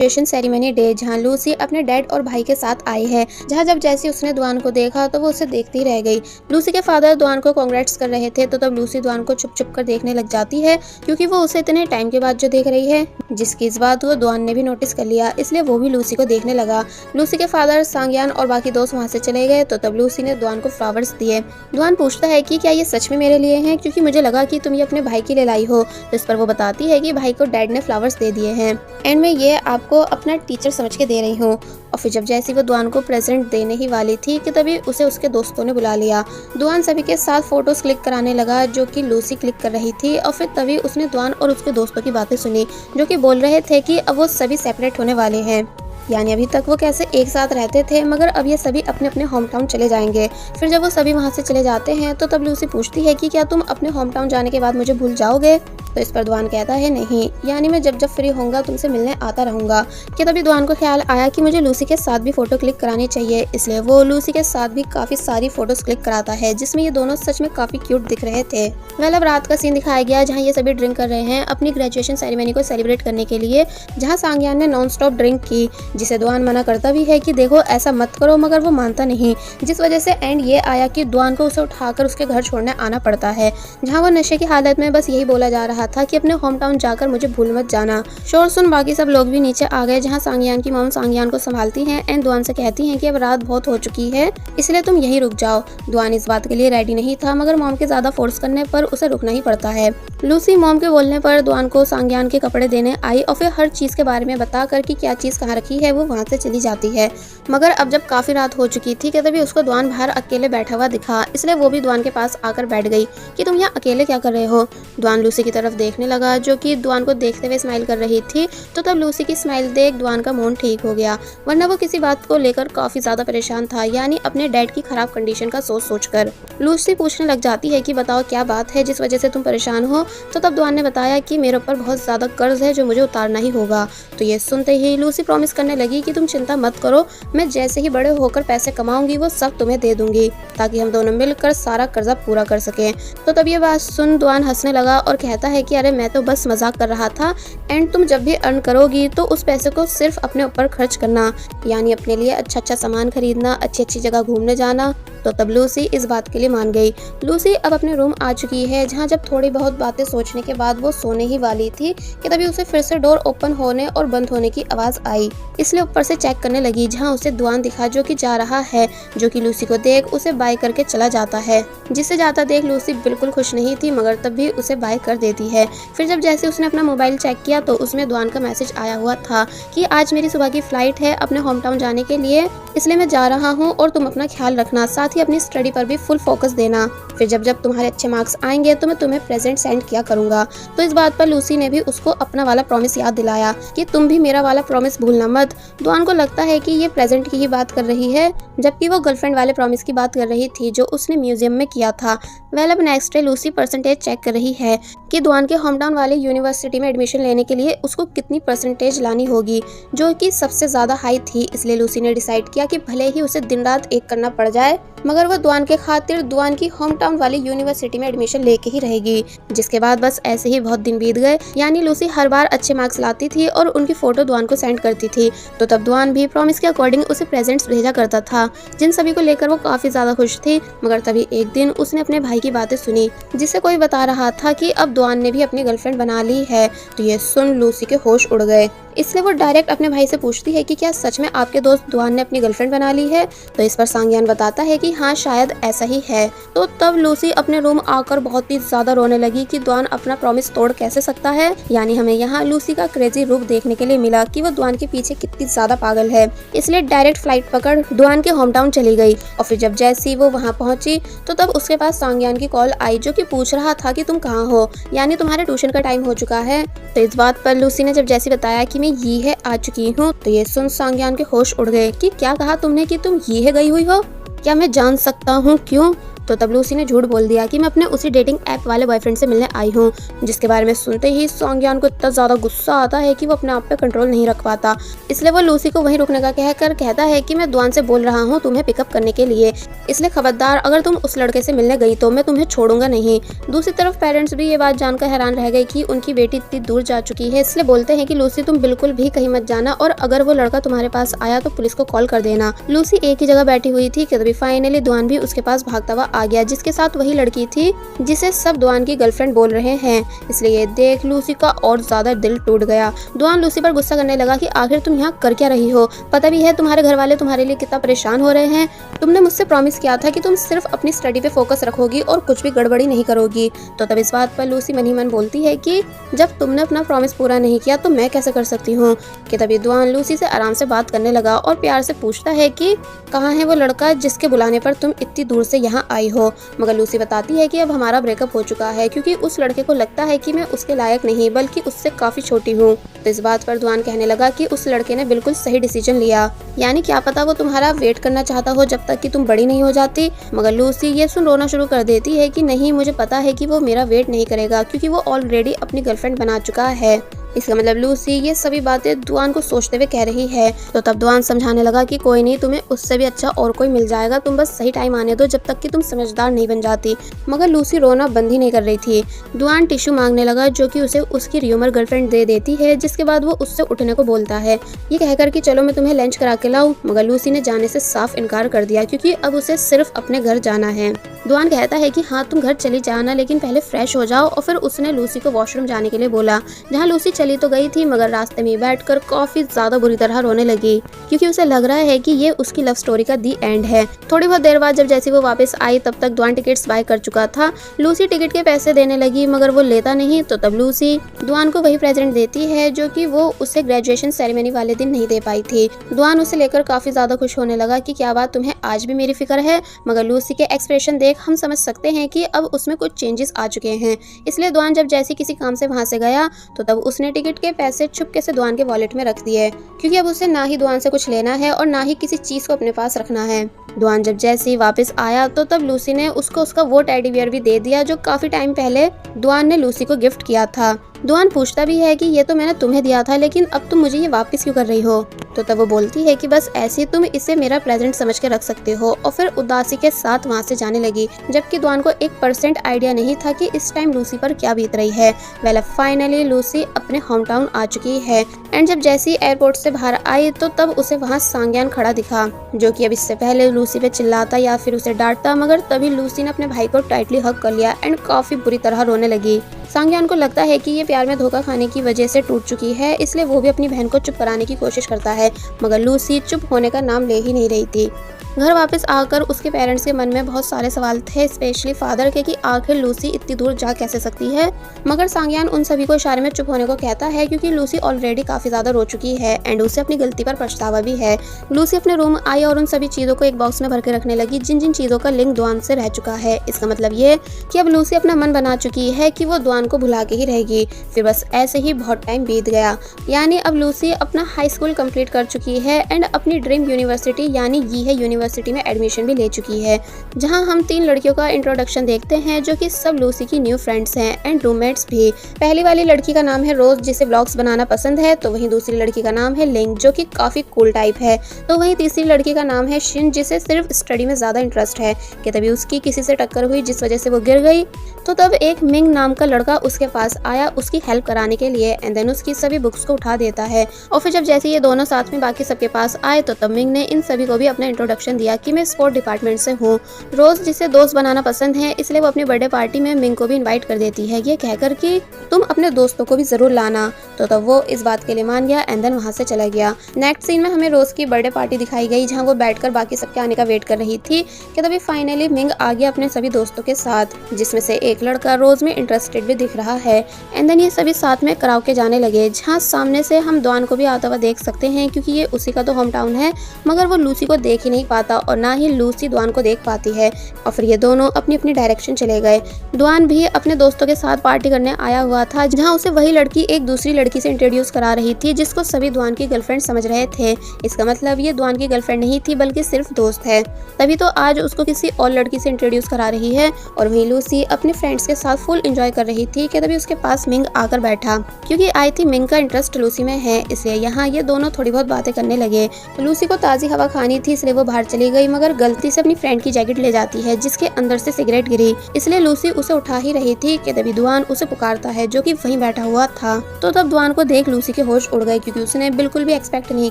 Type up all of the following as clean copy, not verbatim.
Graduation ceremony day जहां Lucy अपने dad और भाई के साथ आई है। जहां जब जैसे उसने दुआन को देखा तो वो उसे देखती रह गई। लूसी के फादर दुआन को कांग्रेट्स कर रहे थे तो तब लूसी दुआन को छुप छुप कर देखने लग जाती है क्योंकि वो उसे इतने टाइम के बाद जो देख रही है, जिसकी इस बात वो दुआन ने भी नोटिस कर लिया, इसलिए वो भी लूसी को देखने लगा। लूसी के फादर सांगयान और बाकी दोस्त वहाँ से चले गए तो तब लूसी ने दुआन को फ्लावर्स दिए। दुआन पूछता है कि क्या ये सच में मेरे लिए हैं, क्योंकि मुझे लगा कि तुम ये अपने भाई के लिए लाई हो। तो इस पर वो बताती है कि भाई को डैड ने फ्लावर्स दे दिए हैं एंड मैं ये आपको अपना टीचर समझ के दे रही हूँ। और फिर जब जैसी वो दुआन को प्रेजेंट देने ही वाली थी कि तभी उसे उसके दोस्तों ने बुला लिया। दुआन सभी के साथ फोटोज क्लिक कराने लगा जो कि लूसी क्लिक कर रही थी और फिर तभी उसने दुआन और उसके दोस्तों की बातें सुनी जो कि बोल रहे थे कि अब वो सभी सेपरेट होने वाले हैं। यानी अभी तक वो कैसे एक साथ रहते थे मगर अब ये सभी अपने अपने होम टाउन चले जाएंगे। फिर जब वो सभी वहाँ से चले जाते हैं तो तब लूसी पूछती है कि क्या तुम अपने होम टाउन जाने के बाद मुझे भूल जाओगे। तो इस पर दुआन कहता है नहीं, यानी मैं जब जब फ्री होऊंगा तुमसे मिलने आता रहूंगा। कि तभी दुआन को ख्याल आया कि मुझे लूसी के साथ भी फोटो क्लिक करानी चाहिए, इसलिए वो लूसी के साथ भी काफी सारी फोटोज क्लिक कराता है जिसमें ये दोनों सच में काफी क्यूट दिख रहे थे। अब रात का सीन दिखाया गया जहाँ ये सभी ड्रिंक कर रहे हैं अपनी ग्रेजुएशन सेरेमनी को सेलिब्रेट करने के लिए, जहाँ सांगयान ने नॉन स्टॉप ड्रिंक की, जिसे दुआन मना करता भी है कि देखो ऐसा मत करो, मगर वो मानता नहीं, जिस वजह से एंड ये आया कि दुआन को उसे उठाकर उसके घर छोड़ने आना पड़ता है। जहाँ वो नशे की हालत में बस यही बोला जा रहा था कि अपने होम टाउन जाकर मुझे भूल मत जाना। शोर सुन बाकी सब लोग भी नीचे आ गए जहाँ सांगयान की मॉम सांगयान को संभालती हैं एंड दुआन से कहती हैं कि अब रात बहुत हो चुकी है इसलिए तुम यहीं रुक जाओ। दुआन इस बात के लिए रेडी नहीं था मगर मॉम के ज्यादा फोर्स करने पर उसे रुकना ही पड़ता है। लूसी मॉम के बोलने पर दुआन को सांगयान के कपड़े देने आई और फिर हर चीज के बारे में बताकर कि क्या चीज कहाँ रखी है वो वहाँ से चली जाती है। मगर अब जब काफी रात हो चुकी थी कि तभी उसको दुआन बाहर अकेले बैठा हुआ दिखा, इसलिए वो भी दुआन के पास आकर बैठ गई कि तुम यहाँ अकेले क्या कर रहे हो। दुआन लूसी की तरफ देखने लगा जो कि दुआन को देखते हुए स्माइल कर रही थी तो तब लूसी की स्माइल देख दुआन का मूड ठीक हो गया, वरना वो किसी बात को लेकर काफी ज्यादा परेशान था, यानी अपने डैड की खराब कंडीशन का सोचकर। लूसी पूछने लग जाती है कि बताओ क्या बात है जिस वजह से तुम परेशान हो। तो तब दुआन ने बताया कि मेरे ऊपर बहुत ज्यादा कर्ज है जो मुझे उतारना ही होगा। तो ये सुनते ही लूसी प्रॉमिस करने लगी कि तुम चिंता मत करो, मैं जैसे ही बड़े होकर पैसे कमाऊंगी वो सब तुम्हें दे दूंगी ताकि हम दोनों मिलकर सारा कर्जा पूरा कर सके। तो तब ये बात सुन दुआन हंसने लगा और कहता है कि अरे मैं तो बस मजाक कर रहा था एंड तुम जब भी अर्न करोगी तो उस पैसे को सिर्फ अपने ऊपर खर्च करना, यानी अपने लिए अच्छा अच्छा सामान खरीदना, अच्छी अच्छी जगह घूमने जाना। तो तब लूसी इस बात के लिए मान गई। लूसी अब अपने रूम आ चुकी है जहाँ जब थोड़ी बहुत बातें सोचने के बाद वो सोने ही वाली थी कि तभी उसे फिर से डोर ओपन होने और बंद होने की आवाज आई, इसलिए ऊपर से चेक करने लगी जहाँ उसे दुआन दिखा जो कि जा रहा है, जो कि लूसी को देख उसे बाय करके चला जाता है। जिसे जाता देख लूसी बिल्कुल खुश नहीं थी मगर तब भी उसे बाय कर देती है। फिर जब जैसे उसने अपना मोबाइल चेक किया तो उसमें दुआन का मैसेज आया हुआ था कि आज मेरी सुबह की फ्लाइट है अपने होम टाउन जाने के लिए, इसलिए मैं जा रहा हूँ और तुम अपना ख्याल रखना, साथ ही अपनी स्टडी पर भी फुल फोकस देना। फिर जब जब तुम्हारे अच्छे मार्क्स आएंगे तो मैं तुम्हें प्रेजेंट सेंड किया करूंगा। तो इस बात पर लूसी ने भी उसको अपना वाला प्रॉमिस याद दिलाया कि तुम भी मेरा वाला प्रॉमिस भूलना मत। दुआन को लगता है कि ये प्रेजेंट की ही बात कर रही है जबकि वो गर्लफ्रेंड वाले प्रॉमिस की बात कर रही थी जो उसने म्यूजियम में किया था। अब next day Lucy percentage check कर रही है कि दुआन के होम टाउन वाले यूनिवर्सिटी में एडमिशन लेने के लिए उसको कितनी परसेंटेज लानी होगी जो कि सबसे ज्यादा हाई थी। इसलिए लूसी ने डिसाइड किया कि भले ही उसे दिन रात एक करना पड़ जाए मगर वो दुआन के खातिर दुआन की होम टाउन वाली यूनिवर्सिटी में एडमिशन लेके ही रहेगी। जिसके बाद बस ऐसे ही बहुत दिन बीत गए, यानी लूसी हर बार अच्छे मार्क्स लाती थी और उनकी फोटो दुआन को सेंड करती थी। तो तब दुआन भी प्रॉमिस के अकॉर्डिंग उसे प्रेजेंट्स भेजा करता था जिन सभी को लेकर वो काफी ज्यादा खुश थी। मगर तभी एक दिन उसने अपने भाई की बातें सुनी जिसे कोई बता रहा था कि अब दुआन ने भी अपनी गर्लफ्रेंड बना ली है। तो ये सुन लूसी के होश उड़ गए, इसलिए वो डायरेक्ट अपने भाई से पूछती है कि क्या सच में आपके दोस्त दुआन ने अपनी गर्लफ्रेंड बना ली है। तो इस पर सांगयान बताता है कि हाँ शायद ऐसा ही है। तो तब लूसी अपने रूम आकर बहुत ही ज्यादा रोने लगी कि दुआन अपना प्रॉमिस तोड़ कैसे सकता है। यानी हमें यहाँ लूसी का क्रेजी रूप देखने के लिए मिला कि वो दुआन के पीछे कितनी ज्यादा पागल है। इसलिए डायरेक्ट फ्लाइट पकड़ दुआन के होम टाउन चली गई और फिर जब जैसी वो वहाँ पहुंची तो तब उसके पास सांगयान की कॉल आई जो कि पूछ रहा था कि तुम कहाँ हो, यानी तुम्हारे ट्यूशन का टाइम हो चुका है। तो इस बात पर लूसी ने जब जैसी बताया कि मैं ये है आ चुकी हूँ तो ये सुन सांगयान के होश उड़ गए कि क्या कहा तुमने कि तुम ये है गई हुई हो, क्या मैं जान सकता हूँ क्यों। तो तब लूसी ने झूठ बोल दिया कि मैं अपने उसी डेटिंग ऐप वाले बॉयफ्रेंड से मिलने आई हूँ, जिसके बारे में सुनते ही सॉन्गयान को इतना ज़्यादा गुस्सा आता है कि वो अपने आप पे कंट्रोल नहीं रख पाता। इसलिए वो लूसी को वहीं रुकने का कहकर कहता है कि मैं द्वान से बोल रहा हूँ तुम्हें पिकअप करने के लिए, इसलिए खबरदार अगर तुम उस लड़के से मिलने गई तो मैं तुम्हें छोड़ूंगा नहीं। दूसरी तरफ पेरेंट्स भी ये बात जानकर हैरान रह गए कि उनकी बेटी इतनी दूर जा चुकी है, इसलिए बोलते हैं कि लूसी तुम बिल्कुल भी कहीं मत जाना और अगर वो लड़का तुम्हारे पास आया तो पुलिस को कॉल कर देना। लूसी एक ही जगह बैठी हुई थी कि तभी फाइनली द्वान भी उसके पास भागता हुआ आ गया, जिसके साथ वही लड़की थी जिसे सब द्वान की गर्लफ्रेंड बोल रहे हैं। इसलिए देख लूसी का और ज्यादा दिल टूट गया। द्वान लूसी पर गुस्सा करने लगा कि आखिर तुम यहाँ कर क्या रही हो, पता भी है तुम्हारे घर वाले तुम्हारे लिए कितना परेशान हो रहे हैं। तुमने मुझसे प्रॉमिस किया था कि तुम सिर्फ अपनी स्टडी पे फोकस रखोगी और कुछ भी गड़बड़ी नहीं करोगी। तो तब इस बात पर लूसी मन ही मन बोलती है कि जब तुमने अपना प्रॉमिस पूरा नहीं किया तो मैं कैसे कर सकती हूँ। कि तभी द्वान लूसी से आराम से बात करने लगा और प्यार से पूछता है कि कहाँ है वो लड़का जिसके बुलाने पर तुम इतनी दूर से यहाँ आई हो। मगर लूसी बताती है कि अब हमारा ब्रेकअप हो चुका है क्योंकि उस लड़के को लगता है कि मैं उसके लायक नहीं बल्कि उससे काफी छोटी हूँ। तो इस बात पर द्वान कहने लगा कि उस लड़के ने बिल्कुल सही डिसीजन लिया, यानी क्या पता वो तुम्हारा वेट करना चाहता हो जब तक कि तुम बड़ी नहीं हो जाती। मगर लूसी ये सुन रोना शुरू कर देती है कि नहीं, मुझे पता है कि वो मेरा वेट नहीं करेगा क्योंकि वो ऑलरेडी अपनी गर्लफ्रेंड बना चुका है। इसका मतलब लूसी ये सभी बातें द्वान को सोचते हुए कह रही है। तो तब द्वान समझाने लगा कि कोई नहीं, तुम्हें उससे भी अच्छा और कोई मिल जाएगा, तुम बस सही टाइम आने दो जब तक कि तुम समझदार नहीं बन जाती। मगर लूसी रोना बंद ही नहीं कर रही थी। द्वान टिश्यू मांगने लगा जो कि उसे उसकी र्यूमर गर्लफ्रेंड दे देती है, जिसके बाद वो उससे उठने को बोलता है ये कहकर कि चलो मैं तुम्हें लंच करा के लाऊं। मगर लूसी ने जाने से साफ इनकार कर दिया क्योंकि अब उसे सिर्फ अपने घर जाना है। द्वान कहता है कि हाँ तुम घर चली जाना लेकिन पहले फ्रेश हो जाओ, और फिर उसने लूसी को वॉशरूम जाने के लिए बोला, जहाँ लूसी चली तो गई थी मगर रास्ते में बैठकर काफी ज्यादा बुरी तरह रोने लगी क्योंकि उसे लग रहा है कि ये उसकी लव स्टोरी का दी एंड है। थोड़ी बहुत देर बाद जब जैसे वो वापस आई तब तक द्वान टिकट्स बाय कर चुका था। लूसी टिकट के पैसे देने लगी मगर वो लेता नहीं, तो तब लूसी द्वान को वही प्रेजेंट देती है जो कि वो उसे ग्रेजुएशन सेरेमनी वाले दिन नहीं दे पाई थी। द्वान उसे लेकर काफी ज्यादा खुश होने लगा कि क्या बात, तुम्हें आज भी मेरी फिक्र है। मगर लूसी के एक्सप्रेशन देख हम समझ सकते हैं कि अब उसमें कुछ चेंजेस आ चुके हैं। इसलिए द्वान जब जैसे किसी काम से वहां से गया तो तब उसने टिकट के पैसे चुपके से द्वान के वॉलेट में रख दिए क्योंकि अब उसे ना ही द्वान से कुछ लेना है और ना ही किसी चीज को अपने पास रखना है। द्वान जब जैसे ही वापस आया तो तब लूसी ने उसको उसका वो टेडी बियर भी दे दिया जो काफी टाइम पहले द्वान ने लूसी को गिफ्ट किया था। द्वान पूछता भी है कि ये तो मैंने तुम्हें दिया था लेकिन अब तुम मुझे ये वापस क्यों कर रही हो। तो तब वो बोलती है कि बस ऐसे तुम इसे मेरा प्रेजेंट समझ के रख सकते हो, और फिर उदासी के साथ वहाँ से जाने लगी, जबकि द्वान को 1% आइडिया नहीं था कि इस टाइम लूसी पर क्या बीत रही है। वेल फाइनली लूसी अपने होम टाउन आ चुकी है एंड जब जैसी एयरपोर्ट से बाहर आई तो तब उसे वहाँ सांग्यान खड़ा दिखा जो कि अब इससे पहले लूसी पे चिल्लाता या फिर उसे डांटता, मगर तभी लूसी ने अपने भाई को टाइटली हग कर लिया एंड काफी बुरी तरह रोने लगी। सांग्यान को लगता है कि ये प्यार में धोखा खाने की वजह से टूट चुकी है, इसलिए वो भी अपनी बहन को चुप कराने की कोशिश करता है, मगर लूसी चुप होने का नाम ले ही नहीं रही थी। घर वापस आकर उसके पेरेंट्स के मन में बहुत सारे सवाल थे, स्पेशली फादर के कि आखिर लूसी इतनी दूर जा कैसे सकती है। मगर सांग्यान उन सभी को इशारे में चुप होने को कहता है क्योंकि लूसी ऑलरेडी काफी ज्यादा रो चुकी है एंड उसे अपनी गलती पर पछतावा भी है। लूसी अपने रूम आई और उन सभी चीजों को एक बॉक्स में भर के रखने लगी जिन जिन चीजों का लिंक द्वान से रह चुका है। इसका मतलब ये कि अब लूसी अपना मन बना चुकी है कि वो द्वान को भुला के ही रहेगी। फिर बस ऐसे ही बहुत टाइम बीत गया, यानी अब लूसी अपना हाई स्कूल कंप्लीट कर चुकी है एंड अपनी ड्रीम यूनिवर्सिटी यानी ये है यूनिवर्सिटी में एडमिशन भी ले चुकी है, जहां हम 3 लड़कियों का इंट्रोडक्शन देखते हैं जो कि सब लूसी की न्यू फ्रेंड्स हैं एंड रूममेट्स भी। पहली वाली लड़की का नाम है रोज जिसे व्लॉग्स बनाना पसंद है, तो वहीं दूसरी लड़की का नाम है लिंग जो कि काफी कूल टाइप है, तो वहीं तीसरी लड़की का नाम है शिन जिसे सिर्फ स्टडी में ज्यादा इंटरेस्ट है। कि तभी उसकी किसी से टक्कर हुई जिस वजह से वो गिर गई, तो तब एक मिंग नाम का लड़का उसके पास आया उसकी हेल्प कराने के लिए एंड देन उसकी सभी बुक्स को उठा देता है। और फिर जब जैसे ये दोनों साथ में बाकी सबके पास आए तो तब मिंग ने इन सभी को भी अपना इंट्रोडक्शन दिया कि मैं स्पोर्ट डिपार्टमेंट से हूँ। रोज जिसे दोस्त बनाना पसंद है इसलिए वो अपनी बर्थडे पार्टी में मिंग को भी इनवाइट कर देती है, ये कहकर कि तुम अपने दोस्तों को भी जरूर लाना। तो तब वो इस बात के लिए मान गया एंड देन वहाँ से चला गया। नेक्स्ट सीन में हमें रोज की बर्थडे पार्टी दिखाई गई जहाँ वो बैठकर बाकी सबके आने का वेट कर रही थी कि तभी फाइनली मिंग आ गया अपने सभी दोस्तों के साथ, जिसमें से एक लड़का रोज में इंटरेस्टेड भी दिख रहा है। एंड देन ये सभी साथ में कराओके जाने लगे, जहाँ सामने से हम द्वान को भी आता हुआ देख सकते हैं क्योंकि ये उसी का तो होम टाउन है, मगर वो लूसी को देख ही नहीं पाता और ना ही लूसी द्वान को देख पाती है। और फिर ये दोनों अपनी अपनी डायरेक्शन चले गए। द्वान भी अपने दोस्तों के साथ पार्टी करने आया हुआ था, जहाँ उसे वही लड़की एक दूसरी लड़की से इंट्रोड्यूस करा रही थी, जिसको सभी द्वान की गर्लफ्रेंड समझ रहे थे। इसका मतलब ये द्वान की गर्लफ्रेंड नहीं थी बल्कि सिर्फ दोस्त है। तभी तो आज उसको किसी और लड़की से इंट्रोड्यूस करा रही है। और वहीं लूसी अपने फ्रेंड्स के साथ फुल एंजॉय कर रही थी कि तभी उसके पास मिंग आकर बैठा। क्योंकि आई थी मिंग का इंटरेस्ट लूसी में है, इसलिए यहाँ ये दोनों थोड़ी बहुत बातें करने लगे। तो लूसी को ताज़ी हवा खानी थी, इसलिए वो बाहर चली गई, मगर गलती से अपनी फ्रेंड की जैकेट ले जाती है जिसके अंदर से सिगरेट गिरी। इसलिए लूसी उसे उठा ही रही थी कि तभी द्वान उसे पुकारता है, जो कि वहीं बैठा हुआ था। तो तब द्वान को देख लूसी के होश उड़ गए, क्योंकि उसने बिल्कुल भी एक्सपेक्ट नहीं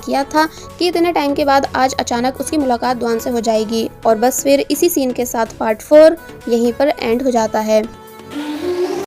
किया था कि इतने टाइम के बाद आज अचानक उसकी मुलाकात द्वान से हो जाएगी। और बस फिर इसी सीन के साथ पार्ट 4 यहीं पर एंड हो जाता है।